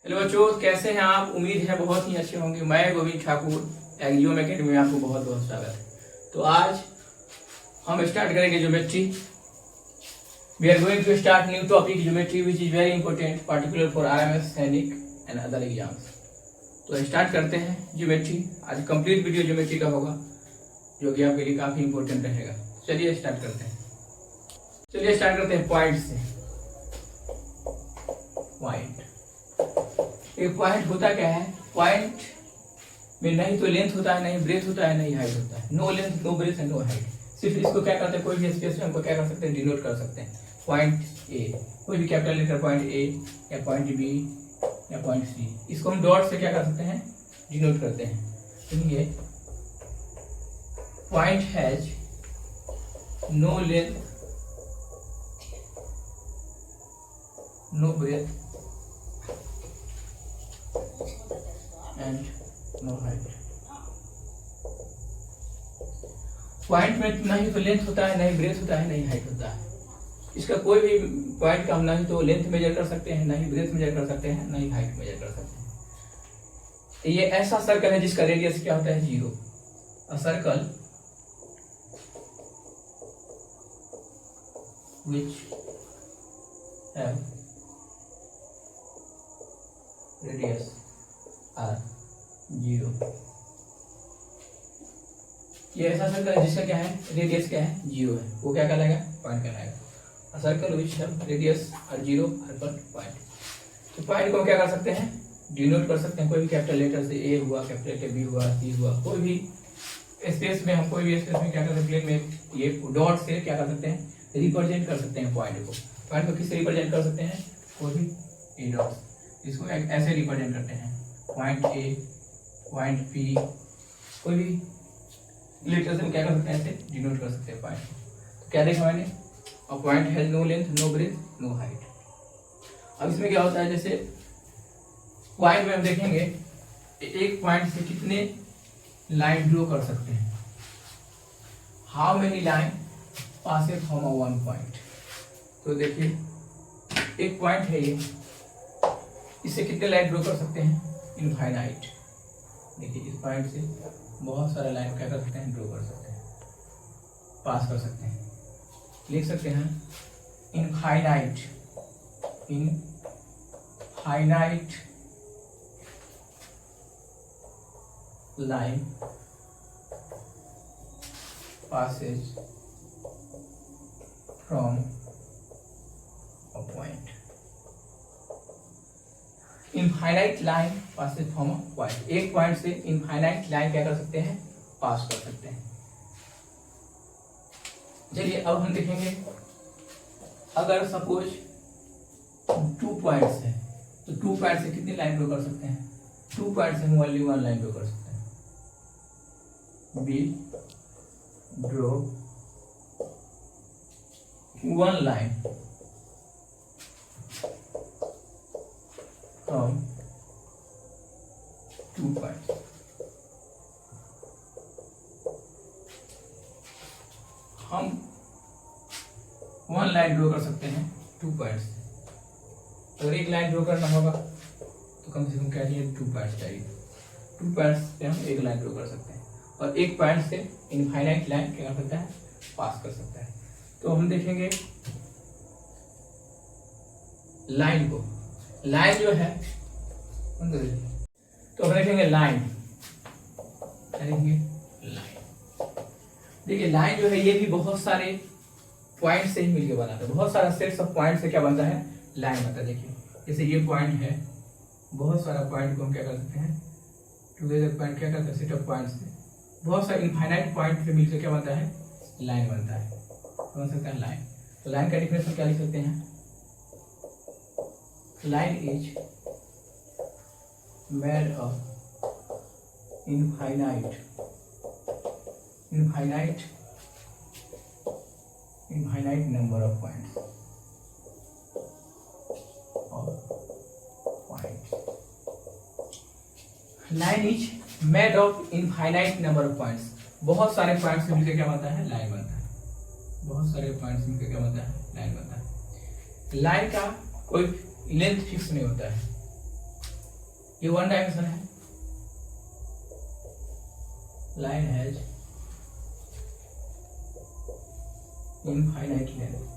Hello बच्चों, कैसे हैं आप? उम्मीद है बहुत ही अच्छे होंगे। मैं गोविंद ठाकुर एक्जियोम एकेडमी में आपको बहुत बहुत स्वागत है। तो आज हम स्टार्ट करेंगे geometry. We are going to start new topic geometry which is very important particular for RMS, Sainik and other exams. तो स्टार्ट करते हैं ज्योमेट्री। आज कंप्लीट वीडियो ज्योमेट्री का होगा जो कि आपके लिए काफी इंपॉर्टेंट रहेगा। चलिए स्टार्ट करते हैं पॉइंट से। पॉइंट, एक पॉइंट होता क्या है? पॉइंट में नहीं तो लेंथ होता है, नहीं ब्रेथ होता है, नहीं हाइट होता है। No length, no breadth and no height. सिर्फ इसको क्या करते हैं, कोई भी स्पेस में हमको क्या कर सकते हैं, डिनोट कर सकते हैं। पॉइंट ए, कोई भी कैपिटल लेटर पॉइंट ए या पॉइंट बी या पॉइंट सी, इसको हम डॉट से क्या कर सकते हैं, डिनोट करते हैं। सुनिए, point has no length, no breadth and no height. Point में ना ही तो लेंथ होता है, नहीं ब्रेथ होता है, नहीं हाइट होता है। इसका कोई भी पॉइंट का हम ना ही तो लेंथ मेजर कर सकते हैं, ना ही ब्रेथ मेजर कर सकते हैं, ना ही हाइट मेजर कर सकते हैं। ये ऐसा सर्कल है जिसका रेडियस क्या होता है, 0। A circle which have radius are 0। ये ऐसा सर्कल है जिसका क्या है, रेडियस क्या है, 0 है। वो क्या कहलाएगा, पॉइंट कहलाएगा। Circle which have radius r 0 are point. तो पॉइंट को क्या कर सकते हैं, डिनोट कर सकते हैं कोई भी कैपिटल लेटर से। ए हुआ, कैपिटल लेटर बी हुआ, सी हुआ, कोई भी स्पेस में हम कोई भी स्पेस में क्या कर सकते हैं, प्लेन में ये डॉट से क्या कर सकते हैं, रिप्रेजेंट कर सकते हैं पॉइंट को। पॉइंट को किससे रिप्रेजेंट कर सकते हैं, कोई भी ए डॉट, इसको ऐसे रिप्रेजेंट करते हैं। पॉइंट ए, पॉइंट पी, कोई भी लेटर से हम क्या कर सकते हैं, ऐसे डिनोट कर सकते हैं पॉइंट। तो क्या देखा मैंने, a point has no length, no breadth, no height. अब इसमें क्या होता है, जैसे पॉइंट में हम देखेंगे एक पॉइंट से कितने लाइन ड्रॉ कर सकते हैं। How many line passes from a one point. तो देखिए एक पॉइंट है ये, इससे कितने लाइन ड्रॉ कर सकते हैं, इनफाइनाइट। देखिए इस पॉइंट से बहुत सारे लाइन क्या कर सकते हैं, ड्रॉ कर सकते हैं, पास कर सकते हैं। लिख सकते हैं infinite, infinite line passes from a point। Infinite line passes from a point। एक पॉइंट से इनफाइनाइट लाइन क्या कर सकते हैं, पास कर सकते हैं। चलिए अब हम देखेंगे, अगर सपोज 2 पॉइंट्स है तो 2 पॉइंट से कितनी लाइन ड्रॉ कर सकते हैं, 2 पॉइंट से हम ओनली 1 लाइन ड्रॉ कर सकते हैं। Be draw 1 line from 2 points। हम 1 लाइन ड्रॉ कर सकते हैं 2 पॉइंट्स से। अगर एक लाइन ड्रॉ करना होगा तो कम से कम क्या चाहिए, 2 पॉइंट्स चाहिए। 2 पॉइंट्स से हम एक लाइन ड्रॉ कर सकते हैं, और एक पॉइंट से इनफाइनाइट लाइन क्या कर सकता है, पास कर सकता है। तो हम देखेंगे लाइन को, लाइन जो है तो हम देखेंगे लाइन, देखिए लाइन जो है ये भी बहुत सारे पॉइंट से ही मिलकर बनाता है। बहुत सारा सेट्स ऑफ पॉइंट से क्या बनता है, लाइन बनता है। देखिए जैसे ये पॉइंट है, बहुत सारा पॉइंट को हम क्या कर सकते हैं, टुगेदर पॉइंट क्या करते हैं, सेट ऑफ पॉइंट से बहुत सारे इनफाइनाइट पॉइंट से मिलकर क्या बनता है, लाइन बनता है। समझ सकते हैं लाइन। तो लाइन का डिफिनेशन क्या लिख सकते हैं, line is made of infinite number of points line is made of infinite number of points. बहुत सारे पॉइंट्स से मिलकर क्या बनता है, लाइन बनता है। बहुत सारे पॉइंट्स मिलकर क्या बनता है, लाइन बनता है। लाइन का कोई लेंथ फिक्स नहीं होता है, ये वन डायमेंशन है, line has infinite length.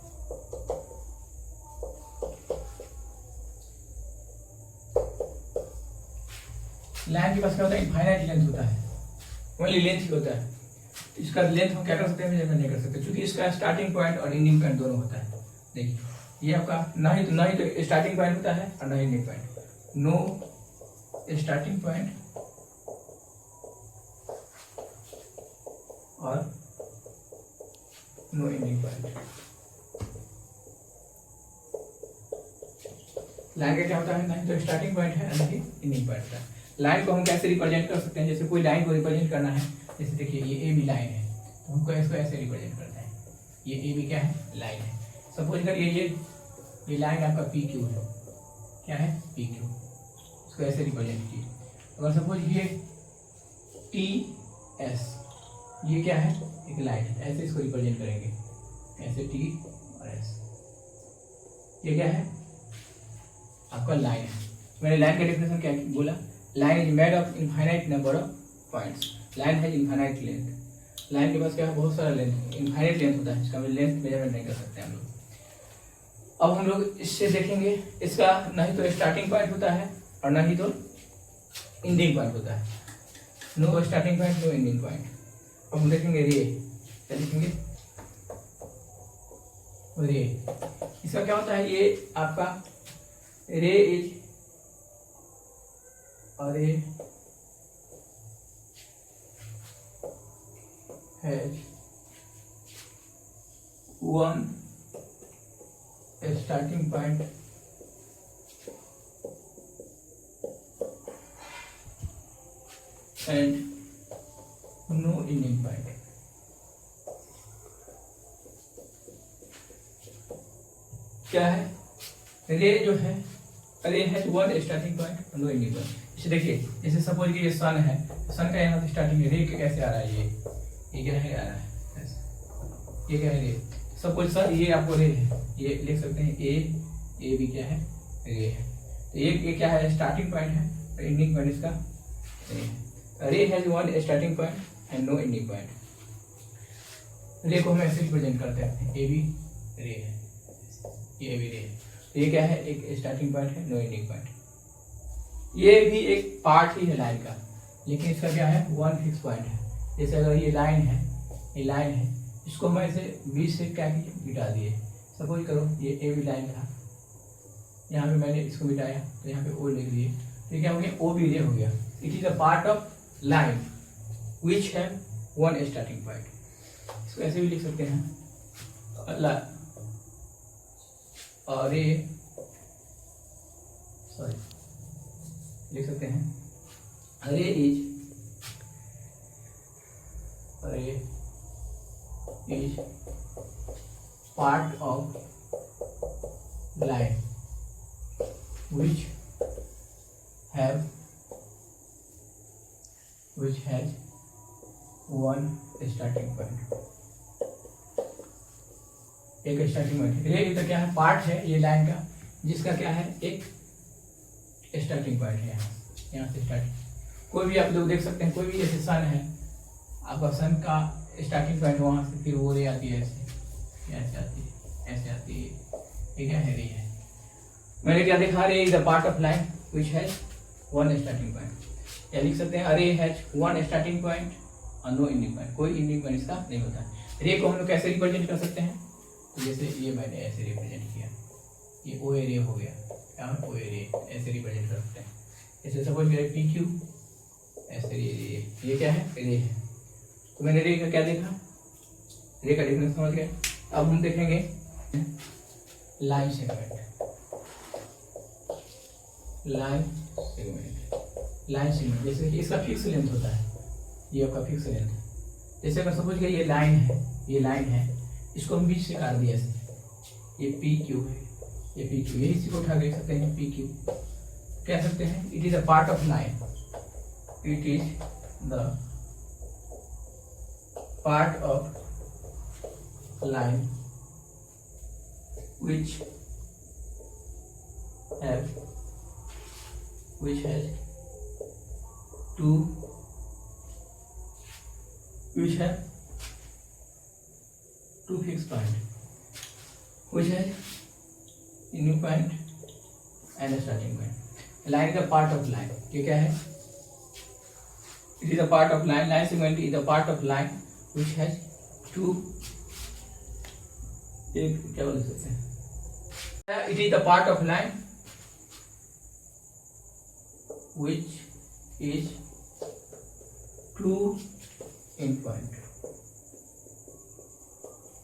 Line के पास क्या होता है, इनफाइनाइट लेंथ होता है, ओनली लेंथ ही होता है। इसका लेंथ हम क्या कर सकते हैं, मेजरमेंट नहीं कर सकते, क्योंकि इसका स्टार्टिंग पॉइंट और एंडिंग पॉइंट दोनों होता है। देखिए ये आपका ना ही तो स्टार्टिंग पॉइंट होता है और ना ही ending point. No starting point और नो एंडिंग पॉइंट। लाइन का क्या होता है, नहीं तो स्टार्टिंग पॉइंट है ना ही एंडिंग पॉइंट है। लाइन को हम कैसे रिप्रेजेंट कर सकते हैं, जैसे कोई लाइन को रिप्रेजेंट करना है, जैसे देखिए ये ए बी लाइन है, तो हमको इसको ऐसे रिप्रेजेंट करते हैं, ये ए बी क्या है, लाइन है। सपोज करिए ये लाइन आपका पी क्यू है, क्या है, पी क्यू, इसको ऐसे रिप्रेजेंट कीजिए। अगर सपोज ये टी एस, ये क्या है, एक लाइन है, ऐसे इसको रिप्रेजेंट करेंगे, ऐसे टी और एस, ये क्या है, आपका लाइन है। मैंने लाइन का डेफिनेशन क्या बोला, line is made of infinite number of points, line है इनफाइनाइट लेंथ। लाइन के पास क्या है, बहुत सारा लेंथ, इनफाइनाइट लेंथ होता है, इसका लेंथ मेजरमेंट नहीं कर सकते हम लोग। अब हम लोग इससे देखेंगे, इसका ना ही तो स्टार्टिंग पॉइंट होता है और ना ही तो एंडिंग पॉइंट होता है, no starting point no ending point. अब हम देखेंगे रे, क्या देखेंगे, रे, इसका क्या होता है, ये आपका ray is a ray has one starting point and no ending point. क्या है, रे जो है, ray has one starting point और नो एंडिंग पॉइंट। इसे देखिए, जैसे सपोज कि ये सन है, सन का यहाँ से स्टार्टिंग है, रे कैसे आ रहा है, ये क्या है, आ रहा है ऐसे, ये क्या है, रे। सपोज सर ये आपको रे है, ये लिख सकते हैं ए बी क्या है, रे है। तो ये क्या है, स्टार्टिंग पॉइंट है और एंडिंग पॉइंट इसका रे है। Ray has one starting point and no ending point. Ray को हम ऐसे रिप्रेजेंट करते हैं, ए बी रे है, ये भी रे है। तो ये क्या है, एक स्टार्टिंग पॉइंट है, नो एंडिंग पॉइंट। ये भी एक पार्ट ही है लाइन का, लेकिन इसका क्या है, वन फिक्स पॉइंट है। जैसे अगर ये लाइन है, ये लाइन है, इसको हम ऐसे बीच से क्या किए, मिटा दिए। सपोज करो ये ए बी लाइन था, यहाँ पे मैंने इसको मिटाया तो यहाँ पे ओ लिख दिए, तो ये क्या हो गया, ओ बी रे हो गया। It is a part of line विच है वन स्टार्टिंग पॉइंट। इसको ऐसे भी लिख सकते हैं, अरे सॉरी लिख सकते हैं, अरे is part of line which has one starting point। एक स्टार्टिंग पॉइंट, ये तो क्या है, पार्ट है ये लाइन का, जिसका क्या है, एक स्टार्टिंग पॉइंट है, यहाँ से स्टार्टिंग। कोई भी आप लोग देख सकते हैं, कोई भी जैसे सन है, आपका सन का स्टार्टिंग पॉइंट वहाँ से फिर वो रे आती है, ऐसे आती है, ऐसे आती है, ये क्या है, रे है। मैंने क्या देखा, रे is the part of line which has one starting point. या लिख सकते हैं, अरे हैज वन स्टार्टिंग पॉइंट और नो एंडिंग पॉइंट, कोई एंडिंग पॉइंट इसका नहीं होता। रे को हम लोग कैसे रिप्रेजेंट कर सकते हैं, तो जैसे ये मैंने ऐसे रिप्रेजेंट किया, ये ओ ए रे हो गया, क्या ओ ए रे, ऐसे रिप्रेजेंट कर सकते हैं। जैसे सपोज मेरे पी क्यू, ऐसे ये क्या है, रे है। तो मैंने रे का क्या देखा, रे का डिफरेंस समझ गए। अब हम देखेंगे लाइन सेगमेंट, लाइन सेगमेंट जैसे कि इसका फिक्स लेंथ होता है, ये आपका फिक्स लेंथ है। जैसे अगर सपोज ये लाइन है, ये लाइन है, इसको हम बीच से काट दिया ऐसे, ये पी क्यू है, ये पी क्यू, यही इसी को उठा के सकते हैं पी क्यू, कह सकते हैं it is a part of line, it is the part of line which has two which have two fixed point which has ending point and a starting point. Line is a part of line. ये क्या है? It is a part of line. Line segment is a part of line which has two. एक क्या बोल सकते हैं? It is a part of line which is two end point.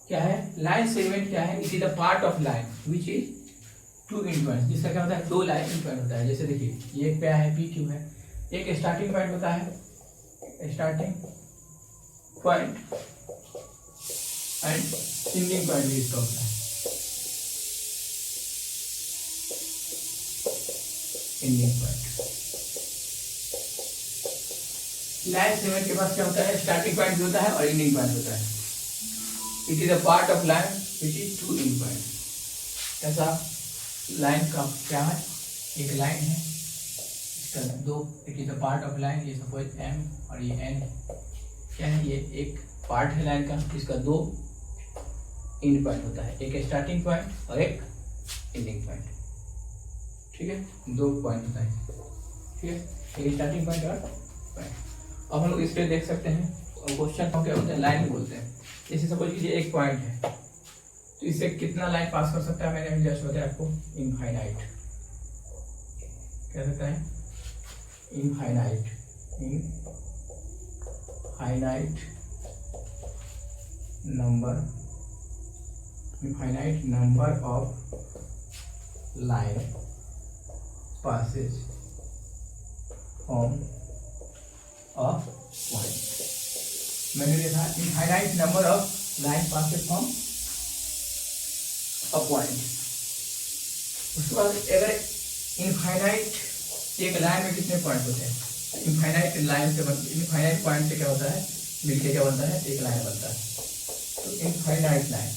क्या है? लाइन सेगमेंट क्या है? It is the part of line which is two end point, जिसका क्या होता है? दो लाइन एंड पॉइंट होता है। जैसे देखिए ये एक क्या है? पी क्यू है। एक स्टार्टिंग पॉइंट होता है, starting point and ending point भी इसका होता है, एंडिंग पॉइंट। लाइन सेगमेंट के पास क्या होता है? स्टार्टिंग पॉइंट भी होता है और एंडिंग पॉइंट होता है। It is a part of line which is two end point. ऐसा लाइन का क्या है? एक लाइन है, इसका दो, it is a part of line. ये सपोज एम और ये एन क्या है? ये एक पार्ट है लाइन का, इसका दो एंड पॉइंट होता है, एक स्टार्टिंग पॉइंट और एक एंडिंग पॉइंट। ठीक है, दो पॉइंट होता है। ठीक है, एक स्टार्टिंग पॉइंट और पॉइंट। अब हम लोग इस पे देख सकते हैं, और क्वेश्चन को क्या बोलते हैं? लाइन बोलते हैं। जैसे सपोज कीजिए एक पॉइंट है, तो इससे कितना लाइन पास कर सकता है? मैंने जस्ट बताया आपको, इनफाइनाइट। क्या सकता है? Infinite, infinite number of line passes from a point. मैंने देखा infinite number of line passes from a point। उसके बाद अगर इनफाइनाइट एक लाइन में कितने पॉइंट होते हैं? इनफाइनाइट लाइन से इनफाइनाइट पॉइंट से क्या होता है? मिलके क्या बनता है? एक लाइन बनता है। तो इनफाइनाइट लाइन,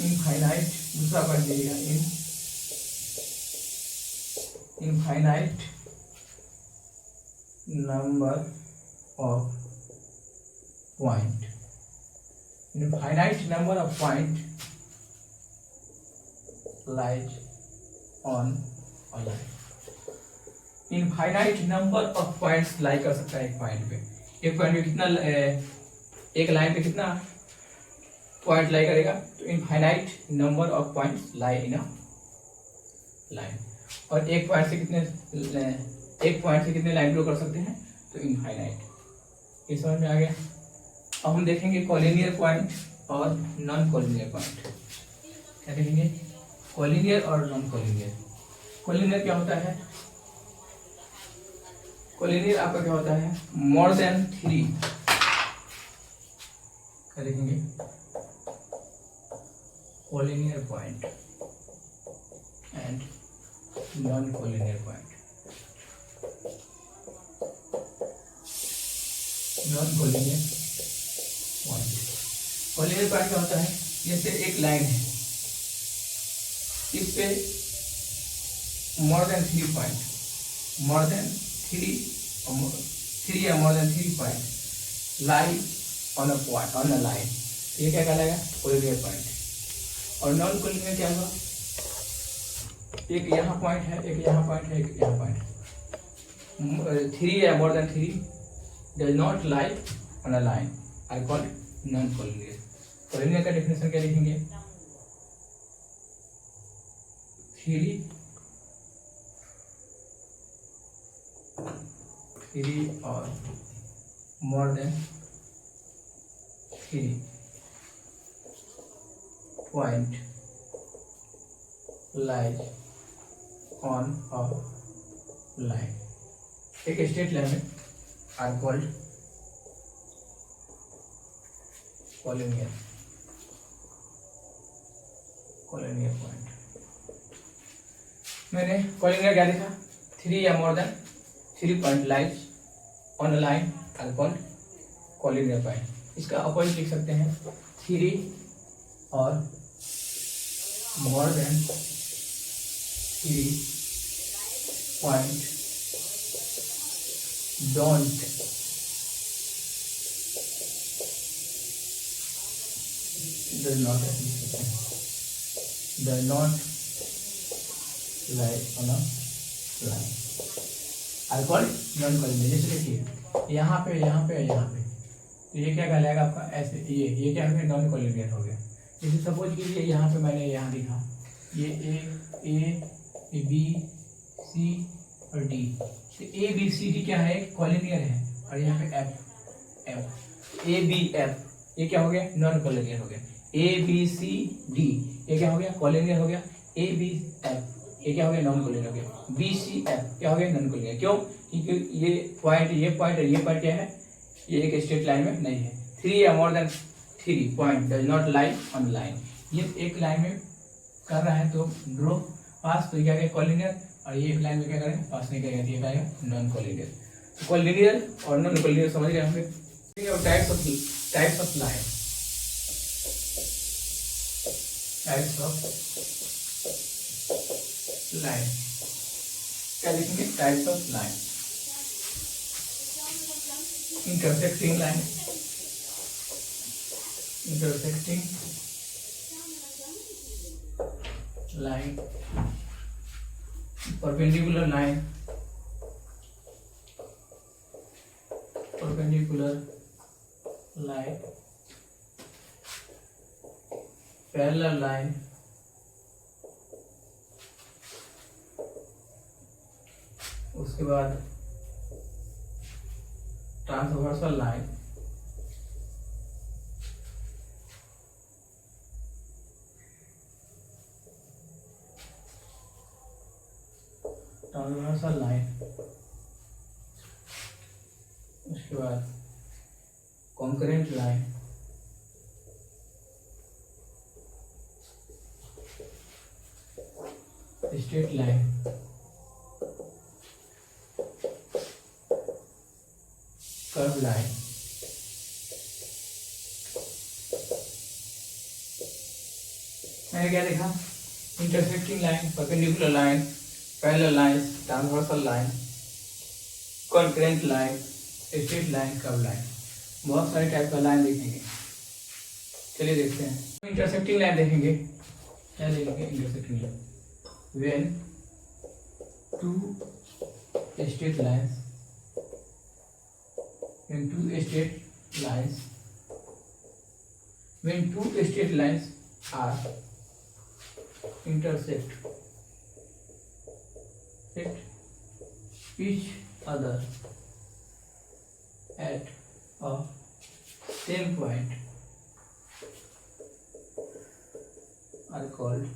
इनफाइनाइट दूसरा पॉइंट दीजिएगा, infinite number of point, infinite number of point lies on a line. Infinite number of points लाई कर सकता है एक पॉइंट पे। एक पॉइंट पे कितना, एक लाइन पे कितना पॉइंट लाई करेगा? तो infinite number of points lie in a line. और एक पॉइंट से कितने लाइन ड्रॉ कर सकते हैं? तो इनफाइनाइट। ये समझ में आ गया। अब हम देखेंगे कॉलिनियर पॉइंट और नॉन कॉलिनियर पॉइंट। क्या देखेंगे? कॉलिनियर और नॉन कॉलिनियर। कॉलिनियर क्या होता है? कॉलिनियर आपका क्या होता है? मोर देन 3। क्या देखेंगे? Collinear point and non collinear point. Non collinear point, collinear point क्या होता है? जैसे एक लाइन है, इस पे मोर देन 3 पॉइंट, मोर देन 3 या more than 3 point lie on a point, on a line. ये क्या कहलाएगा? Collinear point. और नॉन कॉलिनियर क्या होगा? एक यहाँ पॉइंट है, एक यहाँ पॉइंट है, एक यहाँ पॉइंट। 3 या more than 3 does not lie on a line are called non collinear. Collinear का डेफिनेशन क्या लिखेंगे? 3 और more than 3 point lies on a line, एक स्ट्रेट लाइन में, are called collinear, collinear point. मैंने कॉलिनियर क्या लिखा? 3 या more than 3 point lies on a line are called collinear point. इसका अपोजिट लिख सकते हैं, 3 और more than 3 point don't does not lie on a line are called non collinear. जैसे देखिए यहाँ पे यहाँ पे यहाँ पे, तो ये क्या कहलाएगा आपका ऐसे, ये क्या हो गया, नॉन कॉलिनियर हो गया। जैसे सपोज कीजिए यहाँ पे मैंने यहाँ लिखा ये ए बी सी और डी, तो ए बी सी डी क्या है, कॉलिनियर है, और यहाँ पे एफ ए बी एफ, ये क्या हो गया, नॉन कॉलिनियर हो गया। ए बी सी डी ये क्या हो गया, कॉलिनियर हो गया। ए बी एफ ये क्या हो गया, नॉन कॉलिनियर हो गया। बी सी एफ क्या हो गया, नॉन कॉलिनियर। क्यों, क्योंकि ये पॉइंट और ये पॉइंट क्या है, ये एक स्ट्रेट लाइन में नहीं है। 3 या more than 3 point does not lie on line, ये एक लाइन में कर रहा है तो ड्रॉ पास, तो क्या कहेगा, कॉलिनियर, और ये एक लाइन में क्या करेगा, पास नहीं करेगा, ये कहेगा नॉन कॉलिनियर। कॉलिनियर और नॉन कॉलिनियर समझ गए हम लोग। Types of line, types of line क्या लिखेंगे, types of line. Intersecting line, intersecting line, perpendicular line, perpendicular line, parallel line, उसके बाद ट्रांसवर्सल लाइन, ट्रांसवर्सल लाइन, उसके बाद concurrent line, straight line, curve line, मैंने क्या देखा, intersecting line, perpendicular line, parallel line, transversal line, concurrent line, straight line, curve line, बहुत सारे type का लाइन देखेंगे। चलिए देखते हैं इंटरसेक्टिंग लाइन देखेंगे। क्या देखेंगे intersecting line, when two straight lines when two straight lines are intersect each other at a same point are called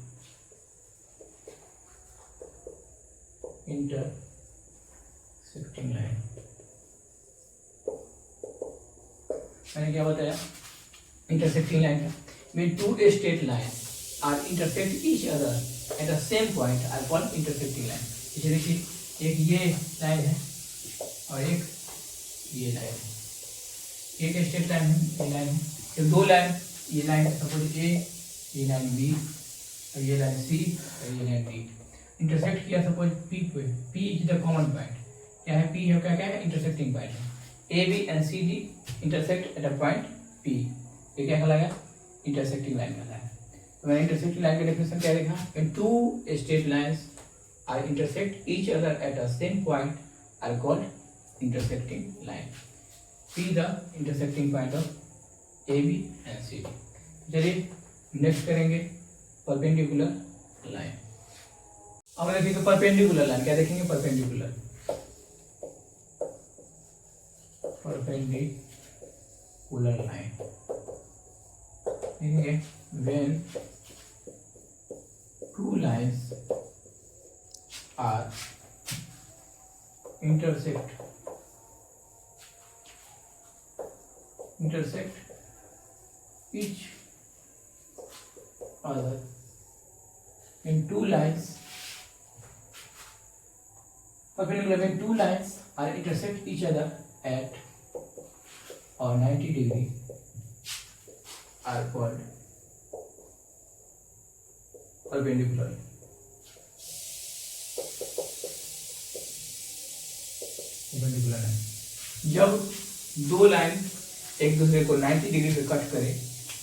intersecting line. मैंने क्या बताया, इंटरसेक्टिंग लाइन का when two straight lines are intersect each other at the same point are called intersecting line। जैसे देखिए, एक ये line है और एक ये लाइन है, एक स्ट्रेट लाइन है, ये लाइन है, जब दो लाइन, ये लाइन सपोज ए, ये लाइन बी, और ये लाइन सी, और ये लाइन डी इंटरसेक्ट किया सपोज पी पे, P is the common point. क्या है, पी है, क्या क्या है, इंटरसेक्टिंग पॉइंट है। A B and C D intersect at a point P, ये क्या कहलाएगा, इंटरसेक्टिंग लाइन कहलाएगा। तो मैंने इंटरसेक्टिंग लाइन का डेफिनेशन क्या लिखा, when two straight lines are intersect each other at a same point are called intersecting line. P the intersecting point of A B and C D. चलिए next करेंगे perpendicular line. अब देखेंगे perpendicular line, क्या देखेंगे, perpendicular line देखेंगे when two lines are intersect each other in two lines, perpendicular when two lines are intersect each other at or 90 degree are called perpendicular line। जब दो line एक दूसरे को 90 डिग्री पे cut करे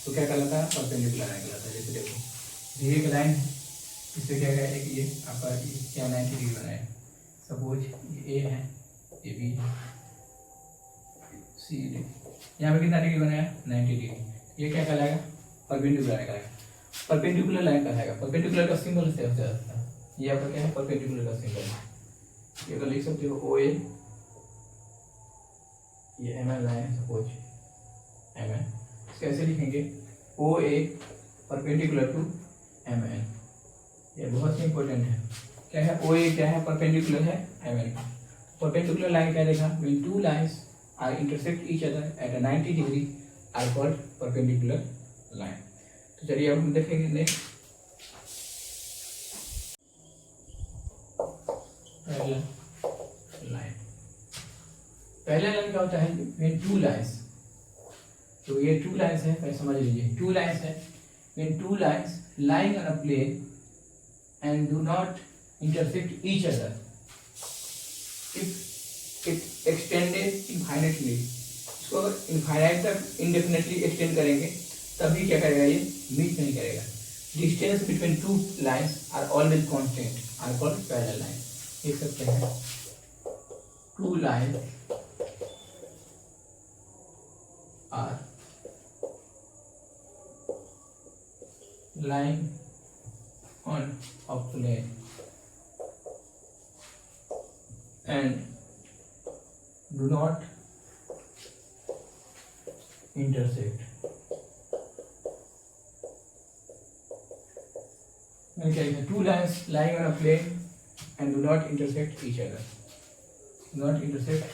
तो क्या कहलाता है, परपेंडिकुलर लाइन कहलाता है। जैसे देखो ये एक लाइन है, इससे क्या है, एक ये आपका क्या 90 डिग्री बनाएगा, सपोज ये ए है, ये बी है, सी डी, यहाँ पे कितना डिग्री बनाया, 90 डिग्री। ये क्या कहलाएगा, परपेंडिकुलर लाइन कहलाएगा। परपेंडिकुलर लाइन कहलाएगा। परपेंडिकुलर का सिंबल से होता है, ये आपका क्या है, परपेंडिकुलर का सिंबल है। ये तो लिख सकते हो ओ ए, ये M N line, suppose M N, कैसे लिखेंगे, O A perpendicular to M N. ये बहुत ही इंपॉर्टेंट है। क्या है, ओ ए क्या है, परपेंडिकुलर है एम एन। परपेंडिकुलर लाइन क्या देखा, when two lines are intersect each other at a 90 degree are called perpendicular line. तो चलिए अब हम देखेंगे next parallel line. Parallel line क्या होता है, व्हेन टू लाइंस, तो ये टू लाइंस है, पहले समझ लीजिए, टू लाइंस है, when two lines lying on a plane and do not intersect each other if it extended infinitely। इसको अगर इनफाइनाइट तक इंडेफिनेटली एक्सटेंड करेंगे तभी क्या करेगा, ये मीट नहीं करेगा। Distance between two lines are always constant are called parallel line. लिख सकते हैं two line are line on a plane and do not intersect। Two lines lying on a plane and do not intersect each other. Do not intersect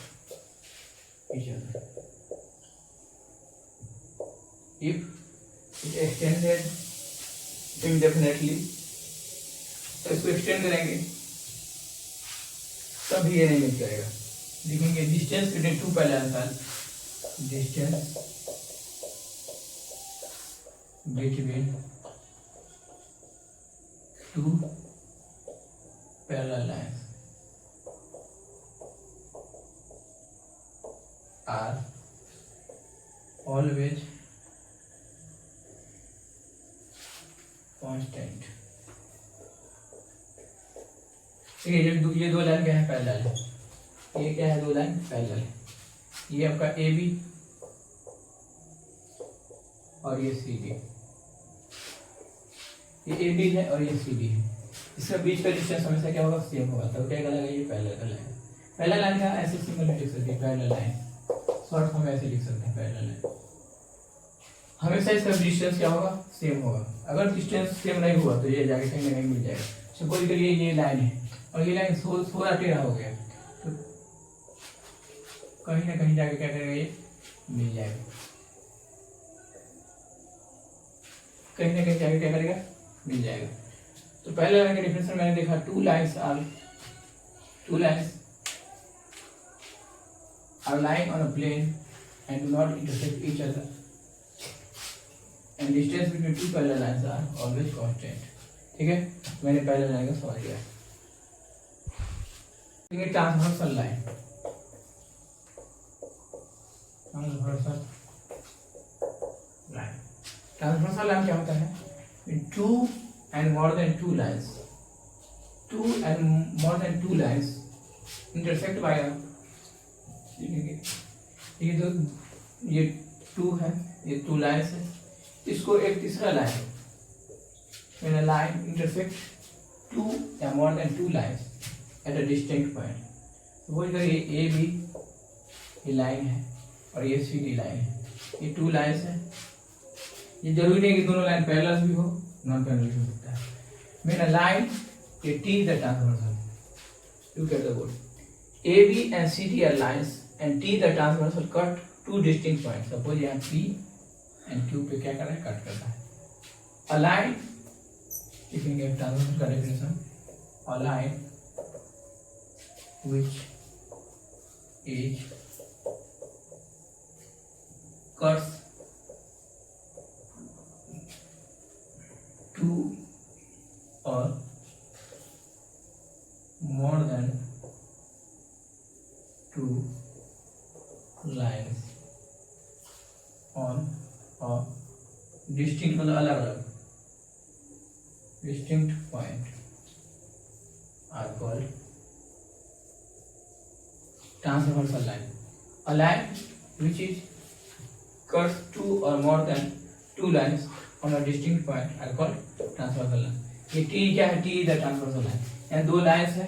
each other. If it extended indefinitely, तो इसको extend करेंगे तभी ये नहीं मिल जाएगा। लिखेंगे distance between two parallel line, distance between two parallel lines are always constant. ठीक है, ये दो लाइन क्या है, पैरेलल है। ये क्या है, दो लाइन पैरेलल है। ये आपका ए बी और ये सी डी, ये ए बी है और ये सी डी है। इसका बीच का डिस्टेंस हमेशा क्या होगा, सेम होगा, तब क्या कहलाएगा, ये पैरेलल लाइन। पैरेलल लाइन का ऐसे सिंबल लिख सकते हैं, पैरेलल लाइन, शॉर्ट हम ऐसे लिख सकते हैं, पैरेलल लाइन। हमेशा इसका डिस्टेंस क्या होगा, सेम होगा। अगर डिस्टेंस सेम नहीं हुआ तो ये जाके कहीं ना कहीं मिल जाएगा। सपोज करिए ये लाइन है और ये लाइन थोड़ा टेढ़ा हो गया तो कहीं ना कहीं जाके क्या करेगा, ये मिल जाएगा। कहीं ना कहीं जाके क्या करेगा, मिल जाएगा। तो पहले लाइन का डिफिनेशन मैंने देखा, two lines are lying on a plane and do not intersect each other and distance between two parallel lines are always constant। ठीक है, मैंने पैरेलल लाइन का समझ लिया। ठीक है, ट्रांसवर्सल लाइन, ट्रांसवर्सल लाइन क्या होता है, two and more than two lines intersect by a, ये टू है, ये टू लाइंस है, इसको एक तीसरा line, when a line intersects two या more than two lines at a distinct point। Suppose करिए ए बी ये लाइन है और ये सी डी लाइन है, ये टू लाइंस है। ये जरूरी नहीं कि दोनों लाइन पैरेलल भी हो, नॉन पैरेलल भी हो सकता है। when a line, ये T is the transversal, look at the board, AB and CD are lines and T the transversal cut two distinct points। Suppose यहाँ P एंड क्यू पे क्या कर रहा है, कट करता है। अलाइन लिखेंगे ट्रांसवर्सल का definition, a line which is cuts two or more than two lines on a distinct मतलब अलग अलग distinct point are called transversal line. A line which is cuts two or more than two lines on a distinct point are called transversal line। ये T क्या है? T is the transversal line। यहाँ दो lines है,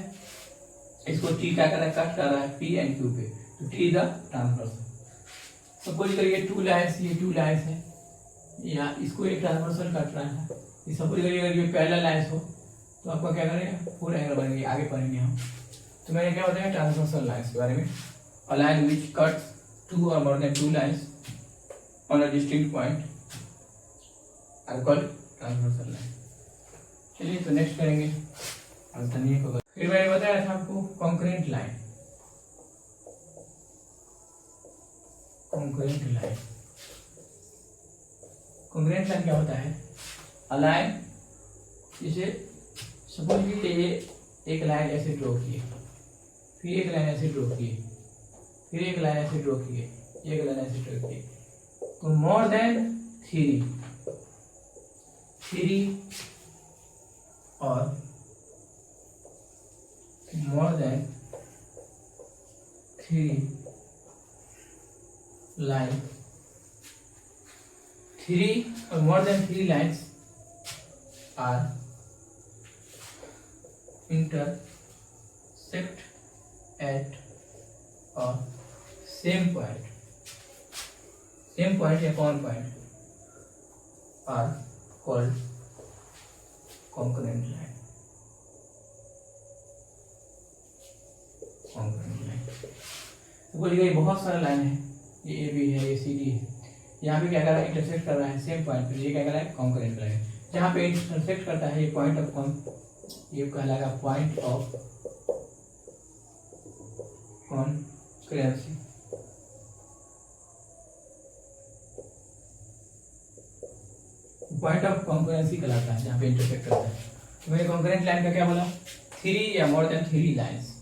इसको T क्या कर रहा है? कट कर रहा है P and Q पे, तो T is the transversal। Suppose करिए टू लाइन्स, ये टू लाइन्स है, या इसको एक ट्रांसवर्सल कट रहा है। ये सपोज करिए अगर ये पैरेलल लाइन्स हो तो आपका क्या करेगा? फुल एंगल बनेंगे, आगे पढ़ेंगे हम। तो मैंने क्या बताया ट्रांसवर्सल लाइन्स के बारे में? A line which cuts two or more than two lines on a distinct point are called transversal line। चलिए तो नेक्स्ट करेंगे अल्टरनेट को। फिर मैंने बताया था आपको concurrent line. Concurrent line, concurrent line क्या होता है? अ लाइन जिसे सपोज कि ये एक लाइन ऐसे ड्रॉ किए, फिर एक लाइन ऐसे ड्रॉ किए, फिर एक लाइन ऐसे ड्रॉ किए, एक लाइन ऐसे ड्रॉ किए, तो मोर than three or more than three line, three or more than three lines are intersect at a same point, same point या common point are called concurrent line। concurrent line तो बोलिए बहुत सारा line है, ये A B है, ये C D है, यहाँ पे क्या कर रहा है? इंटरसेक्ट कर रहा है सेम पॉइंट पे, ये क्या कर रहा है? Concurrent line. जहाँ पे इंटरसेक्ट करता है ये पॉइंट ऑफ ये कहलाएगा point of concurrency. Point of concurrency कहलाता है जहाँ पे इंटरसेक्ट करता है। तो मैंने कॉन्करेंट लाइन का क्या बोला? थ्री या more than three lines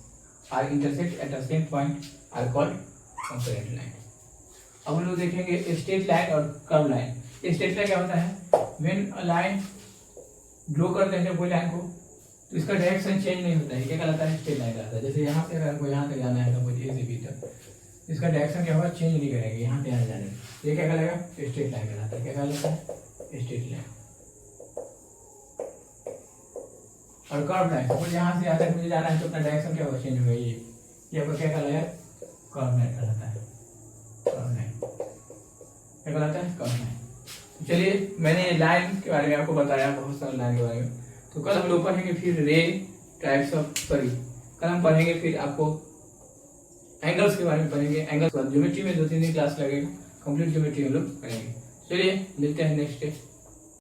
are intersect at the same point are called concurrent line. अब हम लोग देखेंगे स्ट्रेट लाइन और कर्व लाइन। स्ट्रेट लाइन क्या होता है? व्हेन अ लाइन ड्रॉ करते हैं कोई लाइन को तो इसका डायरेक्शन चेंज नहीं होता है, क्या कहलाता है? स्ट्रेट लाइन कहलाता है। जैसे यहाँ से अगर हमको यहाँ तक जाना है तो ए से बी तक, इसका डायरेक्शन क्या होगा? चेंज नहीं करेंगे यहाँ से यहाँ जाने, ये क्या कहलाएगा? स्ट्रेट लाइन कहलाता है। क्या कहलाता है? Straight line. और कर्व लाइन, सपोज यहाँ से यहाँ तक मुझे जाना है तो अपना डायरेक्शन क्या होगा? चेंज होगा। ये आपका क्या कहलाएगा? कर्व लाइन कहलाता है। कर्व लाइन क्या कहलाता है? Curve line. चलिए मैंने लाइन के बारे में आपको बताया, बहुत सारे लाइन के बारे में। तो कल हम लोग पढ़ेंगे फिर रे टाइप्स ऑफ कल हम पढ़ेंगे फिर आपको एंगल्स के बारे में पढ़ेंगे। एंगल्स ज्योमेट्री में 2-3 दिन क्लास लगेगा, कंप्लीट ज्योमेट्री हम लोग करेंगे। चलिए मिलते हैं नेक्स्ट डे।